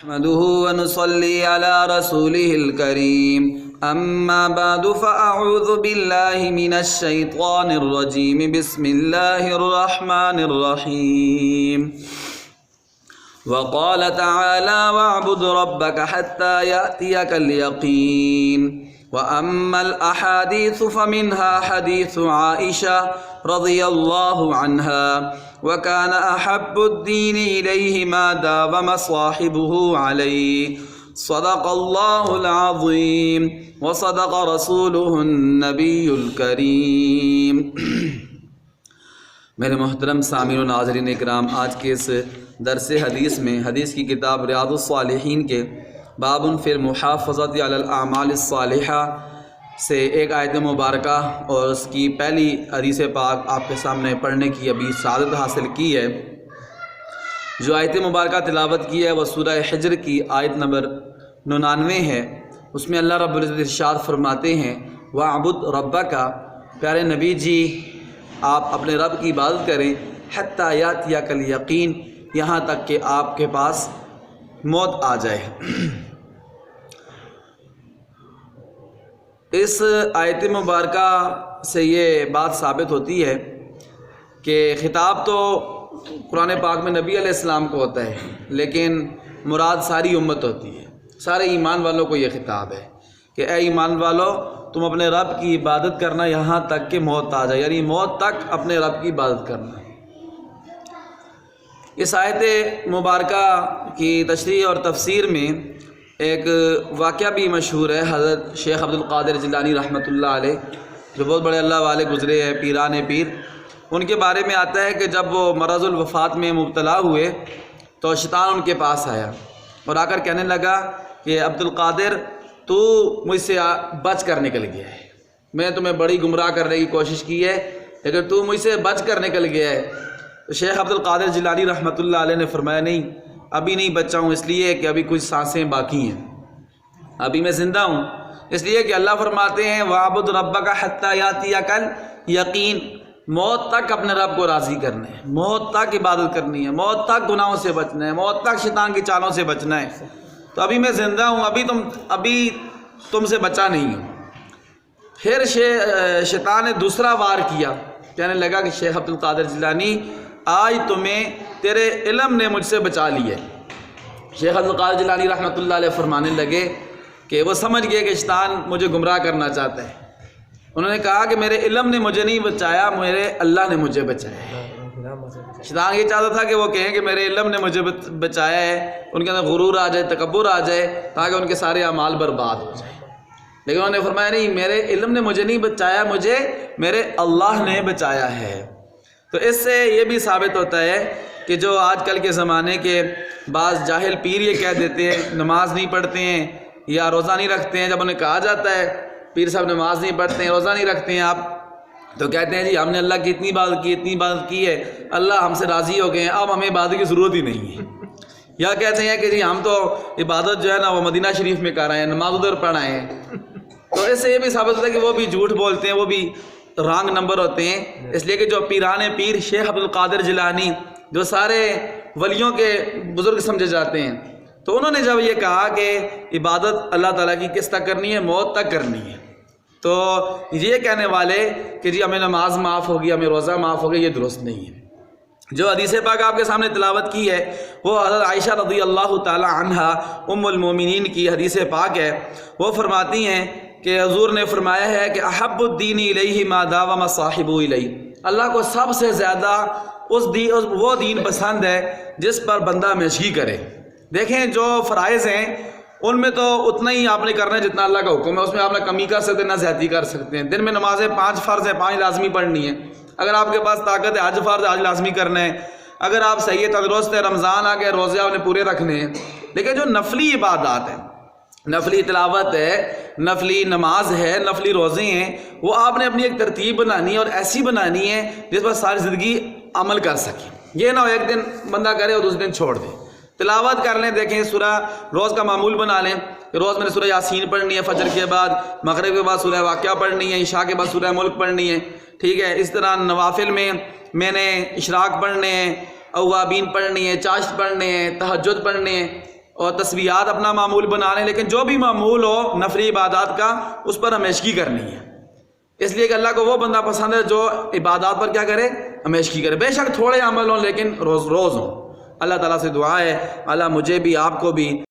نحمده ونصلي على رسوله الكريم أما بعد فأعوذ بالله من الشيطان الرجيم بسم الله الرحمن الرحيم وقال تعالى واعبد ربك حتى يأتيك اليقين وأما الأحاديث فمنها حديث عائشة رضي الله عنها وكان أحب الدين إليه ما داوم صاحبه عليه صدق الله العظيم وصدق رسوله النبي الكريم۔ میرے محترم سامعین و ناظرین اکرام، آج کے اس درس حدیث میں حدیث کی کتاب ریاض کے باب فی المحافظۃ علی الاعمال الصالحہ سے ایک آیت مبارکہ اور اس کی پہلی حدیث پاک آپ کے سامنے پڑھنے کی ابھی سعادت حاصل کی ہے۔ جو آیت مبارکہ تلاوت کی ہے وہ سورہ حجر کی آیت نمبر 99 ہے۔ اس میں اللہ رب العزت ارشاد فرماتے ہیں وَاعْبُدْ رَبَّكَ، پیارے نبی جی آپ اپنے رب کی عبادت کریں، حَتَّى يَأْتِيَكَ الْيَقِينُ، یہاں تک کہ آپ کے پاس موت آ جائے۔ اس آیت مبارکہ سے یہ بات ثابت ہوتی ہے کہ خطاب تو قرآن پاک میں نبی علیہ السلام کو ہوتا ہے، لیکن مراد ساری امت ہوتی ہے، سارے ایمان والوں کو یہ خطاب ہے کہ اے ایمان والو تم اپنے رب کی عبادت کرنا یہاں تک کہ موت آ جائے، یعنی موت تک اپنے رب کی عبادت کرنا۔ اس آیت مبارکہ کی تشریح اور تفسیر میں ایک واقعہ بھی مشہور ہے۔ حضرت شیخ عبد القادر جیلانی رحمۃ اللہ علیہ، جو بہت بڑے اللہ والے گزرے ہیں، پیران پیر، ان کے بارے میں آتا ہے کہ جب وہ مرض الوفات میں مبتلا ہوئے تو شیطان ان کے پاس آیا اور آ کر کہنے لگا کہ عبد القادر تو مجھ سے بچ کر نکل گیا ہے، میں تمہیں بڑی گمراہ کرنے کی کوشش کی ہے لیکن تو مجھ سے بچ کر نکل گیا ہے۔ تو شیخ عبد القادر جیلانی رحمۃ اللہ علیہ نے فرمایا نہیں، ابھی نہیں بچا ہوں، اس لیے کہ ابھی کچھ سانسیں باقی ہیں، ابھی میں زندہ ہوں، اس لیے کہ اللہ فرماتے ہیں وَاعْبُدْ رَبَّكَ حَتَّى يَأْتِيَكَ الْيَقِينُ، موت تک اپنے رب کو راضی کرنا ہے، موت تک عبادت کرنی ہے، موت تک گناہوں سے بچنا ہے، موت تک شیطان کی چالوں سے بچنا ہے۔ تو ابھی میں زندہ ہوں، ابھی تم سے بچا نہیں ہوں۔ پھر شیطان نے دوسرا وار کیا، کہنے لگا کہ شیخ عبد القادر جیلانی آج تمہیں تیرے علم نے مجھ سے بچا لیا۔ شیخ عبد القادر جیلانی رحمۃ اللہ علیہ فرمانے لگے کہ وہ سمجھ گئے کہ شیطان مجھے گمراہ کرنا چاہتا ہے۔ انہوں نے کہا کہ میرے علم نے مجھے نہیں بچایا، میرے اللہ نے مجھے بچایا۔ شیطان یہ چاہتا تھا کہ وہ کہیں کہ میرے علم نے مجھے بچایا ہے، ان کے اندر غرور آ جائے، تکبر آ جائے، تاکہ ان کے سارے اعمال برباد ہو جائیں۔ لیکن انہوں نے فرمایا نہیں، میرے علم نے مجھے نہیں بچایا، مجھے میرے اللہ نے بچایا ہے۔ تو اس سے یہ بھی ثابت ہوتا ہے کہ جو آج کل کے زمانے کے بعض جاہل پیر یہ کہہ دیتے ہیں نماز نہیں پڑھتے ہیں یا روزہ نہیں رکھتے ہیں، جب انہیں کہا جاتا ہے پیر صاحب نماز نہیں پڑھتے ہیں، روزہ نہیں رکھتے ہیں آپ، تو کہتے ہیں جی ہم نے اللہ کی اتنی عبادت کی ہے، اللہ ہم سے راضی ہو گئے ہیں، اب ہمیں عبادت کی ضرورت ہی نہیں ہے۔ یا کہتے ہیں کہ جی ہم تو عبادت جو ہے نا وہ مدینہ شریف میں کر رہے ہیں، نماز ادھر پڑھ رہے ہیں۔ تو اس سے یہ بھی ثابت ہوتا ہے کہ وہ بھی جھوٹ بولتے ہیں، وہ بھی رانگ نمبر ہوتے ہیں، اس لیے کہ جو پیران پیر شیخ عبد القادر جیلانی جو سارے ولیوں کے بزرگ سمجھے جاتے ہیں، تو انہوں نے جب یہ کہا کہ عبادت اللہ تعالیٰ کی کس تک کرنی ہے، موت تک کرنی ہے، تو یہ کہنے والے کہ جی ہمیں نماز معاف ہوگی، ہمیں روزہ معاف ہوگی، یہ درست نہیں ہے۔ جو حدیث پاک آپ کے سامنے تلاوت کی ہے وہ حضرت عائشہ رضی اللہ تعالی عنہا ام المومنین کی حدیث پاک ہے۔ وہ فرماتی ہیں کہ حضور نے فرمایا ہے کہ احب الدین الیہ ما داوم صاحبہ الیہ، اللہ کو سب سے زیادہ وہ دین پسند ہے جس پر بندہ مشغی کرے۔ دیکھیں جو فرائض ہیں ان میں تو اتنا ہی آپ نے کرنا ہے جتنا اللہ کا حکم ہے، اس میں آپ نے کمی کر سکتے ہیں نہ زیادتی کر سکتے ہیں۔ دن میں نمازیں 5 فرض ہیں، 5 لازمی پڑھنی ہے، اگر آپ کے پاس طاقت ہے حج فرض حج لازمی کرنا ہے، اگر آپ صحیح تندرست ہے رمضان آ گئے روزے آپ نے پورے رکھنے ہیں۔ لیکن جو نفلی عبادات ہیں، نفلی تلاوت ہے، نفلی نماز ہے، نفلی روزے ہیں، وہ آپ نے اپنی ایک ترتیب بنانی ہے اور ایسی بنانی ہے جس پر ساری زندگی عمل کر سکے۔ یہ نہ ہو ایک دن بندہ کرے اور دوسرے دن چھوڑ دے۔ تلاوت کر لیں، دیکھیں سورہ روز کا معمول بنا لیں کہ روز میں نے سورہ یاسین پڑھنی ہے، فجر کے بعد، مغرب کے بعد سورہ واقعہ پڑھنی ہے، عشاء کے بعد سورہ ملک پڑھنی ہے، ٹھیک ہے۔ اس طرح نوافل میں نے اشراق پڑھنے ہیں، اوابین پڑھنی ہے، چاشت پڑھنے ہیں، تہجد پڑھنے ہیں، اور تسبیحات اپنا معمول بنا لیں، لیکن جو بھی معمول ہو نفلی عبادات کا اس پر ہمیشگی کرنی ہے، اس لیے کہ اللہ کو وہ بندہ پسند ہے جو عبادات پر کیا کرے، ہمیشگی کرے، بے شک تھوڑے عمل ہوں لیکن روز روز ہوں۔ اللہ تعالیٰ سے دعا ہے اللہ مجھے بھی آپ کو بھی